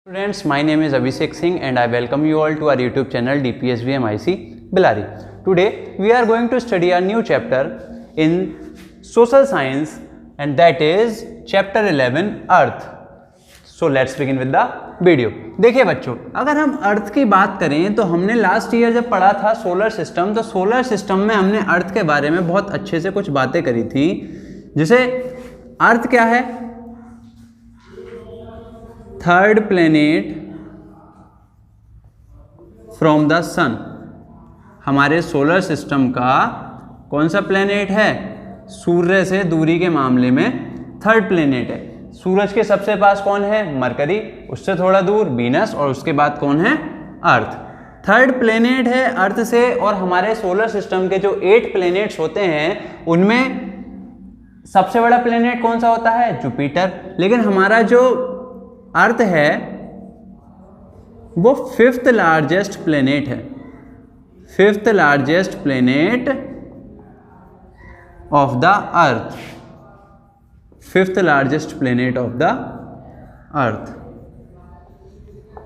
Students, my name is Abhishek Singh and I welcome you all to our YouTube channel DPSVMIC Bellary. Today we are going to study a new chapter in social science and that is chapter 11 Earth. So let's begin with the video. देखिए बच्चों, अगर हम अर्थ की बात करें तो हमने last year जब पढ़ा था सोलर सिस्टम, तो सोलर सिस्टम में हमने अर्थ के बारे में बहुत अच्छे से कुछ बातें करी थी। जैसे अर्थ क्या है, थर्ड प्लेनेट फ्रॉम द सन। हमारे सोलर सिस्टम का कौन सा प्लेनेट है, सूर्य से दूरी के मामले में थर्ड प्लेनेट है। सूरज के सबसे पास कौन है, मरकरी, उससे थोड़ा दूर वीनस और उसके बाद कौन है, अर्थ। थर्ड प्लेनेट है अर्थ से। और हमारे सोलर सिस्टम के जो 8 प्लेनेट्स होते हैं उनमें सबसे बड़ा प्लेनेट कौन सा होता है, जुपिटर। लेकिन हमारा जो अर्थ है वो 5th लार्जेस्ट प्लेनेट है, 5th largest planet of the earth, 5th largest planet of the earth.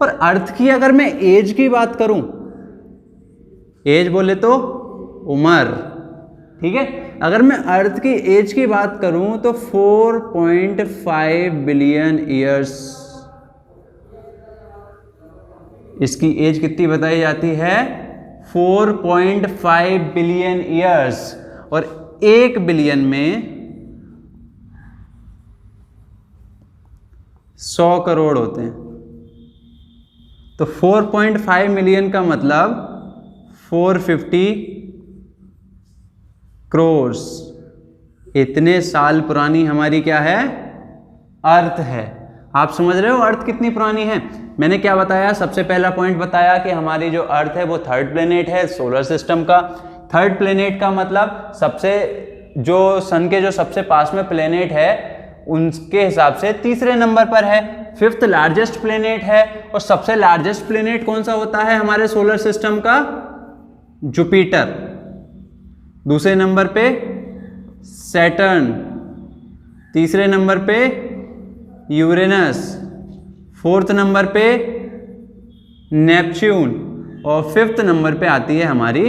और अर्थ की अगर मैं एज की बात करूं, एज बोले तो उम्र, ठीक है। अगर मैं अर्थ की एज की बात करूं तो 4.5 बिलियन ईयर्स इसकी एज कितनी बताई जाती है, 4.5 बिलियन ईयर्स। और 1 बिलियन में 100 करोड़ होते हैं, तो 4.5 मिलियन का मतलब 450 करोड़। इतने साल पुरानी हमारी क्या है, अर्थ है। आप समझ रहे हो अर्थ कितनी पुरानी है। मैंने क्या बताया, सबसे पहला पॉइंट बताया कि हमारी जो अर्थ है वो थर्ड प्लेनेट है सोलर सिस्टम का। थर्ड प्लेनेट का मतलब सबसे जो सन के जो सबसे पास में प्लेनेट है उनके हिसाब से तीसरे नंबर पर है। 5th लार्जेस्ट प्लेनेट है। और सबसे लार्जेस्ट प्लेनेट कौन सा होता है हमारे सोलर सिस्टम का, जुपिटर। दूसरे नंबर पे सैटर्न, तीसरे नंबर पे यूरेनस, 4th नंबर पे नेपच्यून और 5th नंबर पे आती है हमारी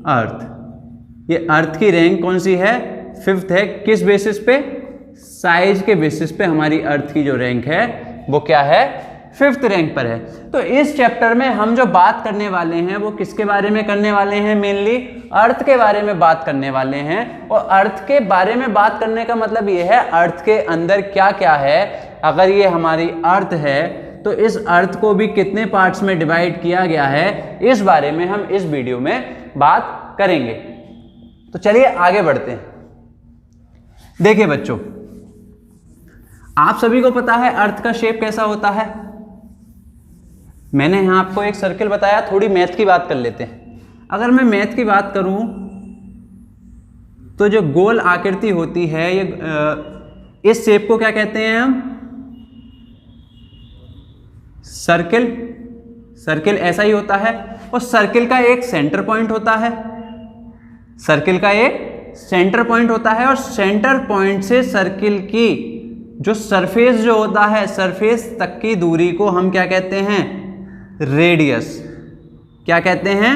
अर्थ। ये अर्थ की रैंक कौन सी है, 5th है। किस बेसिस पे, साइज के बेसिस पे हमारी अर्थ की जो रैंक है वो क्या है, 5th रैंक पर है। तो इस चैप्टर में हम जो बात करने वाले हैं वो किसके बारे में करने वाले हैं, मेनली अर्थ के बारे में बात करने वाले हैं। और अर्थ के बारे में बात करने का मतलब ये है अर्थ के अंदर क्या क्या है। अगर ये हमारी अर्थ है तो इस अर्थ को भी कितने पार्ट्स में डिवाइड किया गया है, इस बारे में हम इस वीडियो में बात करेंगे। तो चलिए आगे बढ़ते हैं। देखिए बच्चों, आप सभी को पता है अर्थ का शेप कैसा होता है। मैंने यहां आपको एक सर्कल बताया। थोड़ी मैथ की बात कर लेते हैं। अगर मैं मैथ की बात करूं तो जो गोल आकृति होती है ये इस शेप को क्या कहते हैं हम, सर्किल। सर्किल ऐसा ही होता है। और सर्किल का एक सेंटर पॉइंट होता है, सर्किल का एक सेंटर पॉइंट होता है। और सेंटर पॉइंट से सर्किल की जो सरफेस जो होता है, सरफेस तक की दूरी को हम क्या कहते हैं, रेडियस। क्या कहते हैं,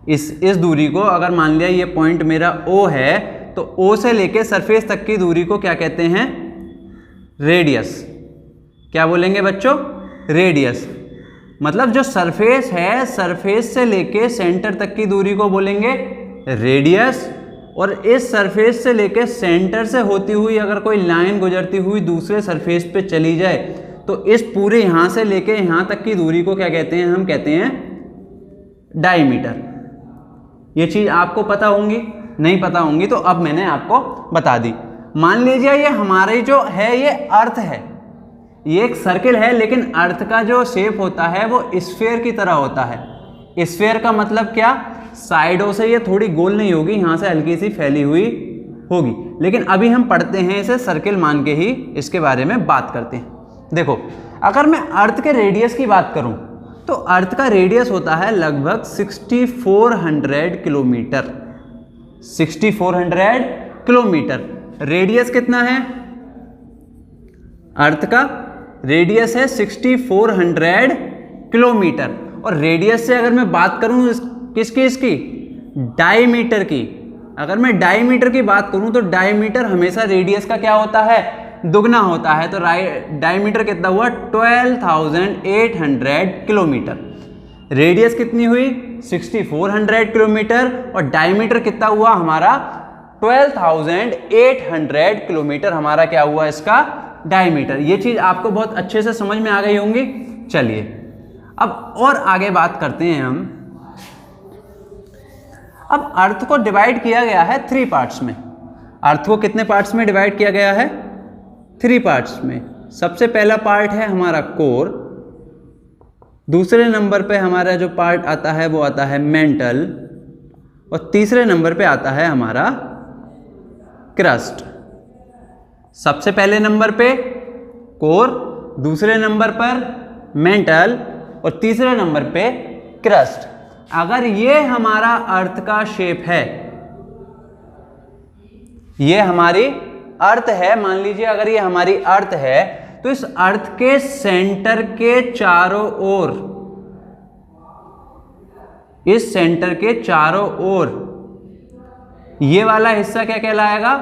इस दूरी को अगर मान लिया ये पॉइंट मेरा O है तो O से लेके सरफेस तक की दूरी को क्या कहते हैं, रेडियस। क्या बोलेंगे बच्चों, रेडियस। मतलब जो सरफेस है, सरफेस से लेके सेंटर तक की दूरी को बोलेंगे रेडियस। और इस सरफेस से लेके सेंटर से होती हुई अगर कोई लाइन गुजरती हुई दूसरे सरफेस पे चली जाए तो इस पूरे यहां से लेके यहां तक की दूरी को क्या कहते हैं, हम कहते हैं डायमीटर। ये चीज आपको पता होंगी, नहीं पता होंगी तो अब मैंने आपको बता दी। मान लीजिए ये हमारे जो है ये अर्थ है, ये एक सर्किल है, लेकिन अर्थ का जो शेप होता है वो स्फीयर की तरह होता है। स्फीयर का मतलब क्या, साइडों से ये थोड़ी गोल नहीं होगी, यहां से हल्की सी फैली हुई होगी। लेकिन अभी हम पढ़ते हैं इसे सर्किल मान के ही इसके बारे में बात करते हैं। देखो, अगर मैं अर्थ के रेडियस की बात करूं तो अर्थ का रेडियस होता है लगभग 6400 किलोमीटर, 6400 किलोमीटर। रेडियस कितना है अर्थ का, रेडियस है 6400 किलोमीटर। और रेडियस से अगर मैं बात करूं किसकी, इसकी डायमीटर की, अगर मैं डायमीटर की बात करूं तो डायमीटर हमेशा रेडियस का क्या होता है, दुगना होता है। तो डायमीटर कितना हुआ 12,800 किलोमीटर। रेडियस कितनी हुई 6400 किलोमीटर और डायमीटर कितना हुआ हमारा 12,800 किलोमीटर हमारा क्या हुआ इसका डायमीटर। ये चीज आपको बहुत अच्छे से समझ में आ गई होंगी। चलिए अब और आगे बात करते हैं हम। अब अर्थ को डिवाइड किया गया है 3 पार्ट्स में। अर्थ को कितने पार्ट्स में डिवाइड किया गया है 3 पार्ट्स में। सबसे पहला पार्ट है हमारा कोर, दूसरे नंबर पे हमारा जो पार्ट आता है वो आता है मेंटल और तीसरे नंबर पे आता है हमारा क्रस्ट। सबसे पहले नंबर पे कोर, दूसरे नंबर पर मेंटल और तीसरे नंबर पे क्रस्ट। अगर ये हमारा अर्थ का शेप है, ये हमारी अर्थ है, मान लीजिए अगर ये हमारी अर्थ है तो इस अर्थ के सेंटर के चारों ओर, इस सेंटर के चारों ओर ये वाला हिस्सा क्या कहलाएगा,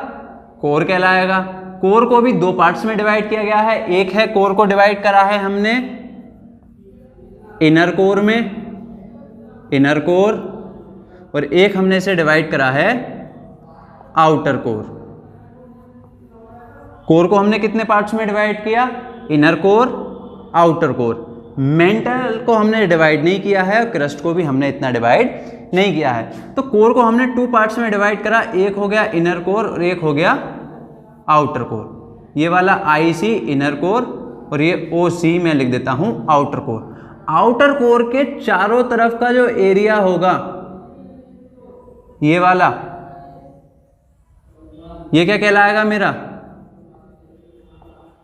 कोर कहलाएगा। कोर को भी 2 पार्ट्स में डिवाइड किया गया है। एक है कोर को डिवाइड करा है हमने इनर कोर में, इनर कोर, और एक हमने इसे डिवाइड करा है आउटर कोर। कोर को हमने कितने पार्ट्स में डिवाइड किया, inner core, outer core. Mental को हमने डिवाइड नहीं किया है और क्रस्ट को भी हमने इतना डिवाइड नहीं किया है। तो कोर को हमने 2 पार्ट्स में डिवाइड करा, एक हो गया इनर कोर और एक हो गया आउटर कोर। ये वाला IC इनर कोर और ये OC मैं लिख देता हूं आउटर कोर। आउटर कोर के चारों तरफ का जो एरिया होगा ये वाला, ये क्या कहलाएगा मेरा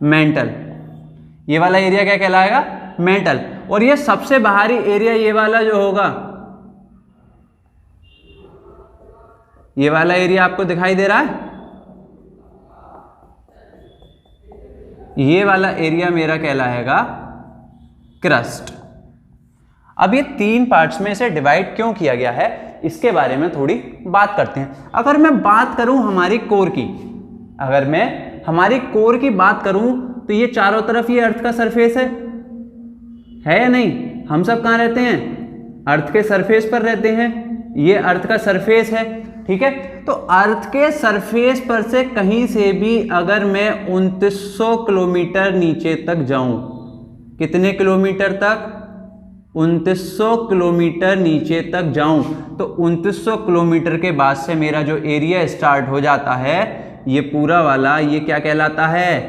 मेंटल। ये वाला एरिया क्या कहलाएगा मेंटल। और ये सबसे बाहरी एरिया ये वाला जो होगा, ये वाला एरिया आपको दिखाई दे रहा है, ये वाला एरिया मेरा कहलाएगा क्रस्ट। अब ये 3 पार्ट्स में इसे डिवाइड क्यों किया गया है इसके बारे में थोड़ी बात करते हैं। अगर मैं बात करूं हमारी कोर की, अगर मैं हमारी कोर की बात करूं तो ये चारों तरफ ये अर्थ का सरफेस है या नहीं। हम सब कहाँ रहते हैं, अर्थ के सरफेस पर रहते हैं। ये अर्थ का सरफेस है, ठीक है। तो अर्थ के सरफेस पर से कहीं से भी अगर मैं 2900 किलोमीटर नीचे तक जाऊं, कितने किलोमीटर तक, 2900 किलोमीटर नीचे तक जाऊं, तो 2900 किलोमीटर के बाद से मेरा जो एरिया स्टार्ट हो जाता है ये पूरा वाला, ये क्या कहलाता है,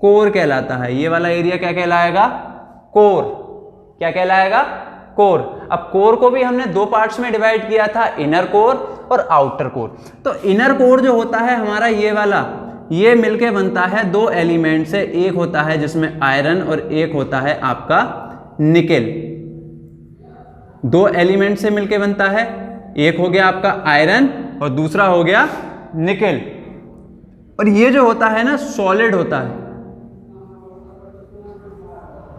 कोर कहलाता है। ये वाला एरिया क्या कहलाएगा, कोर। क्या कहलाएगा, कोर। अब कोर को भी हमने 2 पार्ट्स में डिवाइड किया था, इनर कोर और आउटर कोर। तो इनर कोर जो होता है हमारा ये वाला, ये मिलके बनता है 2 एलिमेंट से। एक होता है जिसमें आयरन और एक होता है आपका निकेल। 2 एलिमेंट से मिलके बनता है, एक हो गया आपका आयरन और दूसरा हो गया निकेल। और ये जो होता है ना सॉलिड होता है।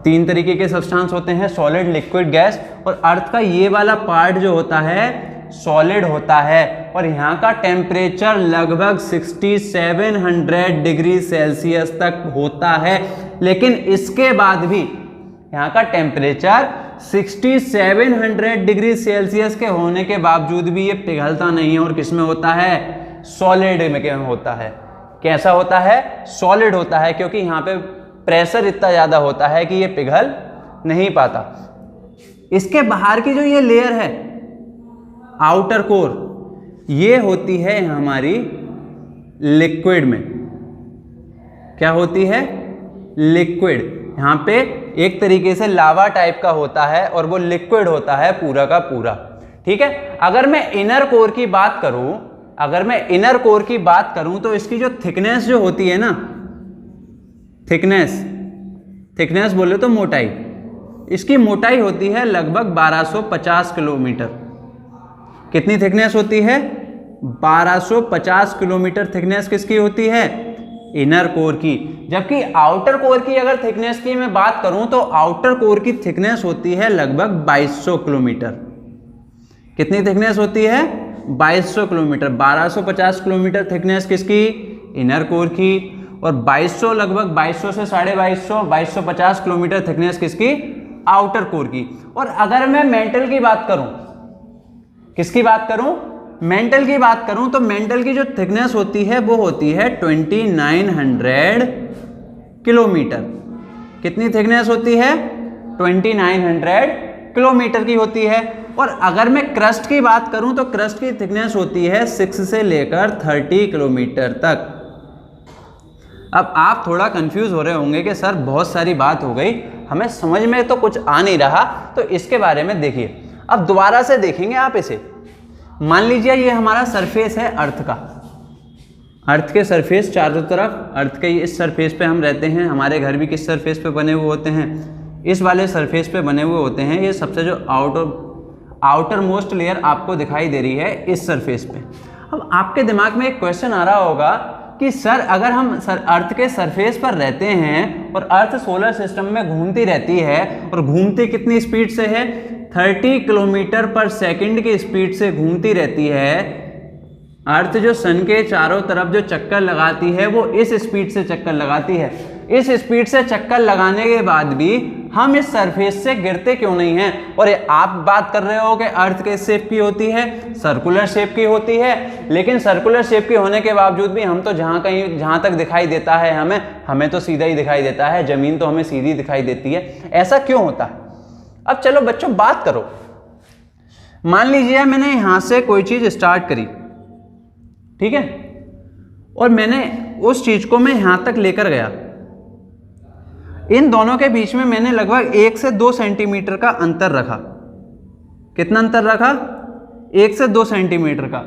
3 तरीके के सब्सटेंस होते हैं, सॉलिड, लिक्विड, गैस। और अर्थ का ये वाला पार्ट जो होता है सॉलिड होता है और यहाँ का टेम्परेचर लगभग 6700 डिग्री सेल्सियस तक होता है। लेकिन इसके बाद भी यहाँ का टेम्परेचर 6700 डिग्री सेल्सियस के होने के बावजूद भी ये पिघलता नहीं है और किसमें होता है, सॉलिड में होता है। कैसा होता है, सॉलिड होता है, क्योंकि यहाँ पे प्रेशर इतना ज़्यादा होता है कि ये पिघल नहीं पाता। इसके बाहर की जो ये लेयर है आउटर कोर, ये होती है हमारी लिक्विड में। क्या होती है, लिक्विड। यहाँ पे एक तरीके से लावा टाइप का होता है और वो लिक्विड होता है पूरा का पूरा, ठीक है। अगर मैं इनर कोर की बात करूं, अगर मैं इनर कोर की बात करूं तो इसकी जो थिकनेस जो होती है ना, थिकनेस बोले तो मोटाई, इसकी मोटाई होती है लगभग 1250 किलोमीटर। कितनी थिकनेस होती है, 1250 किलोमीटर थिकनेस किसकी होती है, इनर कोर की। जबकि आउटर कोर की अगर थिकनेस की मैं बात करूं तो आउटर कोर की थिकनेस होती है लगभग 2200 किलोमीटर। कितनी थिकनेस होती है? 2200 किलोमीटर। 1250 किलोमीटर थिकनेस किसकी? इनर कोर की। और 2200 लगभग 2200 से 2250 किलोमीटर थिकनेस किसकी? आउटर कोर की। और अगर मैं मेंटल की बात करूं, किसकी बात करूं? मेंटल की बात करूं तो मेंटल की जो थिकनेस होती है वो होती है 2900 किलोमीटर। कितनी थिकनेस होती है? 2900 किलोमीटर की होती है। और अगर मैं क्रस्ट की बात करूं तो क्रस्ट की थिकनेस होती है 6 से लेकर 30 किलोमीटर तक। अब आप थोड़ा कंफ्यूज हो रहे होंगे कि सर बहुत सारी बात हो गई, हमें समझ में तो कुछ आ नहीं रहा, तो इसके बारे में देखिए। अब दोबारा से देखेंगे आप इसे। मान लीजिए ये हमारा सरफेस है अर्थ का, अर्थ के सरफेस चारों तरफ, अर्थ के इस सरफेस पे हम रहते हैं। हमारे घर भी किस सरफेस पे बने हुए होते हैं? इस वाले सरफेस पे बने हुए होते हैं। ये सबसे जो आउटर मोस्ट लेयर आपको दिखाई दे रही है इस सरफेस पे। अब आपके दिमाग में एक क्वेश्चन आ रहा होगा कि सर अगर हम अर्थ के सरफेस पर रहते हैं और अर्थ सोलर सिस्टम में घूमती रहती है, और घूमती कितनी स्पीड से है? 30 किलोमीटर पर सेकंड की स्पीड से घूमती रहती है। अर्थ जो सन के चारों तरफ जो चक्कर लगाती है वो इस स्पीड से चक्कर लगाती है। इस स्पीड से चक्कर लगाने के बाद भी हम इस सरफेस से गिरते क्यों नहीं हैं? और आप बात कर रहे हो कि अर्थ किस शेप की होती है? सर्कुलर शेप की होती है। लेकिन सर्कुलर शेप की होने के बावजूद भी हम तो जहां तक दिखाई देता है हमें तो सीधा ही दिखाई देता है। जमीन तो हमें सीधी दिखाई देती है। ऐसा क्यों होता है? अब चलो बच्चों बात करो। मान लीजिए मैंने यहां से कोई चीज स्टार्ट करी, ठीक है, और मैंने उस चीज को मैं यहां तक लेकर गया। इन दोनों के बीच में मैंने लगभग 1 से 2 सेंटीमीटर का अंतर रखा। कितना अंतर रखा? 1 से 2 सेंटीमीटर का।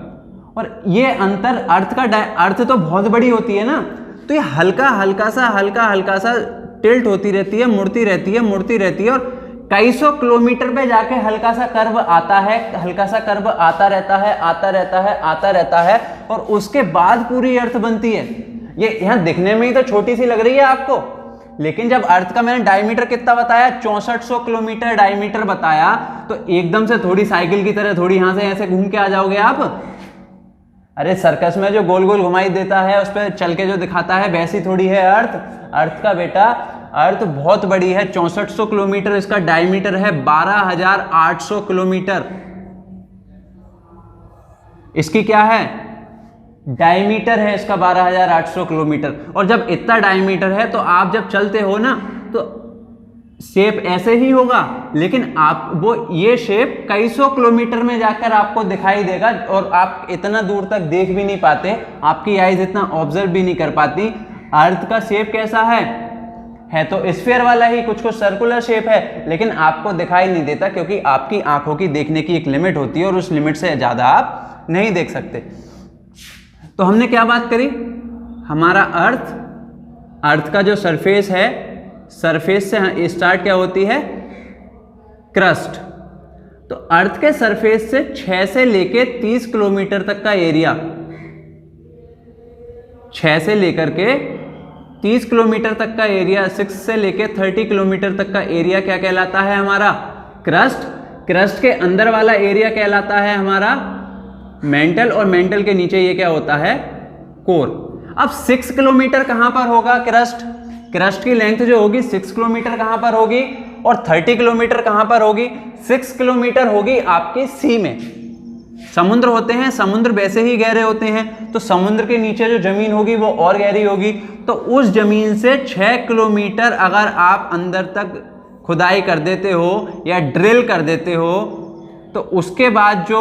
और ये अंतर अर्थ तो बहुत बड़ी होती है ना, तो ये हल्का सा टिल्ट होती रहती है, मुड़ती रहती है, और कई सौ किलोमीटर पे जाके हल्का सा कर्व आता आता रहता है, और उसके बाद पूरी अर्थ बनती है। ये यहां दिखने में ही तो छोटी सी लग रही है आपको, लेकिन जब अर्थ का मैंने डायमीटर कितना बताया? 6400 किलोमीटर डायमीटर बताया, तो एकदम से थोड़ी साइकिल की तरह थोड़ी यहां से ऐसे घूम के आ जाओगे आप। अरे सर्कस में जो गोल गोल घुमाई देता है उस पर चल के जो दिखाता है वैसी थोड़ी है अर्थ का बेटा। अर्थ बहुत बड़ी है, 6400 किलोमीटर इसका डायमीटर है, 12800 किलोमीटर इसकी क्या है? डायमीटर है इसका 12800 किलोमीटर। और जब इतना डायमीटर है तो आप जब चलते हो ना तो शेप ऐसे ही होगा, लेकिन ये शेप कई सौ किलोमीटर में जाकर आपको दिखाई देगा, और आप इतना दूर तक देख भी नहीं पाते, आपकी आईज इतना ऑब्जर्व भी नहीं कर पाती। अर्थ का शेप कैसा है तो स्फीयर वाला ही, कुछ सर्कुलर शेप है, लेकिन आपको दिखाई नहीं देता क्योंकि आपकी आंखों की देखने की एक लिमिट होती है और उस लिमिट से ज्यादा आप नहीं देख सकते। तो हमने क्या बात करी? हमारा अर्थ का जो सरफेस है, सरफेस से स्टार्ट क्या होती है? क्रस्ट। तो अर्थ के सरफेस से 6 से लेके 30 किलोमीटर तक का एरिया, 6 से लेकर के 30 किलोमीटर तक का एरिया, 6 से लेके 30 किलोमीटर तक का एरिया क्या कहलाता है? हमारा क्रस्ट। क्रस्ट के अंदर वाला एरिया कहलाता है हमारा मेंटल, और मेंटल के नीचे ये क्या होता है? कोर। अब 6 किलोमीटर कहां पर होगा? क्रस्ट की लेंथ जो होगी 6 किलोमीटर कहां पर होगी, और 30 किलोमीटर कहां पर होगी? 6 किलोमीटर होगी आपके सी में। समुद्र होते हैं, समुद्र वैसे ही गहरे होते हैं, तो समुद्र के नीचे जो जमीन होगी वो और गहरी होगी। तो उस जमीन से 6 किलोमीटर अगर आप अंदर तक खुदाई कर देते हो या ड्रिल कर देते हो, तो उसके बाद जो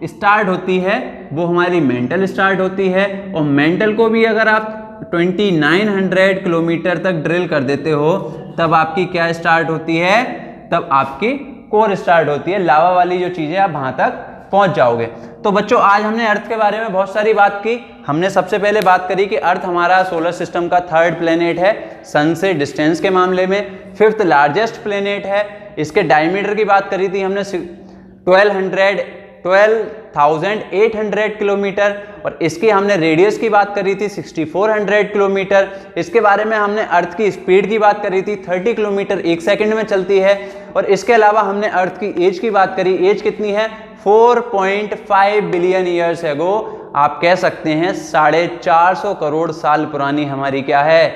स्टार्ट होती है वो हमारी मेंटल स्टार्ट होती है। और मेंटल को भी अगर आप 2900 किलोमीटर तक ड्रिल कर देते हो, तब आपकी क्या स्टार्ट होती है? तब आपकी कोर स्टार्ट होती है। लावा वाली जो चीजें आप वहां तक पहुंच जाओगे। तो बच्चों आज हमने अर्थ के बारे में बहुत सारी बात की। हमने सबसे पहले बात करी कि अर्थ हमारा सोलर सिस्टम का 3rd प्लेनेट है, सन से डिस्टेंस के मामले में 5th लार्जेस्ट प्लेनेट है। इसके डायमीटर की बात करी थी हमने, 1800 किलोमीटर, और इसकी हमने रेडियस की बात करी थी 6400 किलोमीटर। इसके बारे में हमने अर्थ की स्पीड की बात करी थी 30 किलोमीटर एक सेकंड में चलती है। और इसके अलावा हमने अर्थ की एज की बात करी, एज कितनी है 4.5 बिलियन ईयर्स एगो, आप कह सकते हैं 450 करोड़ साल पुरानी हमारी क्या है,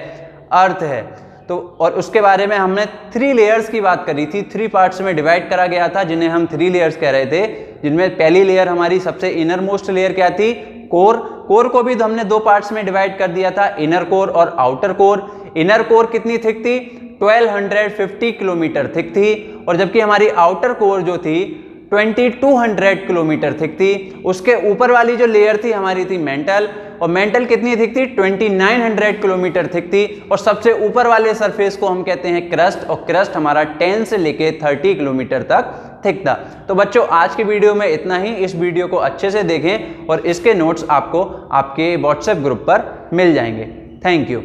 अर्थ है। तो और उसके बारे में हमने 3 लेयर्स की बात करी थी, 3 पार्ट्स में डिवाइड करा गया था, जिन्हें हम 3 लेयर्स कह रहे थे, जिनमें पहली लेयर हमारी सबसे इनर मोस्ट लेयर क्या थी, कोर। कोर को भी तो हमने 2 पार्ट्स में डिवाइड कर दिया था, इनर कोर और आउटर कोर। इनर कोर कितनी थिक थी, 1250 किलोमीटर थिक थी, और जबकि हमारी आउटर कोर जो थी 2200 किलोमीटर थिक थी। उसके ऊपर वाली जो लेयर थी हमारी थी मेंटल, और मेंटल कितनी थिक थी 2900 किलोमीटर थिक थी। और सबसे ऊपर वाले सरफेस को हम कहते हैं क्रस्ट, और क्रस्ट हमारा 10 से लेके 30 किलोमीटर तक थिक था। तो बच्चों आज की वीडियो में इतना ही। इस वीडियो को अच्छे से देखें और इसके नोट्स आपको आपके व्हाट्सएप ग्रुप पर मिल जाएंगे। Thank you.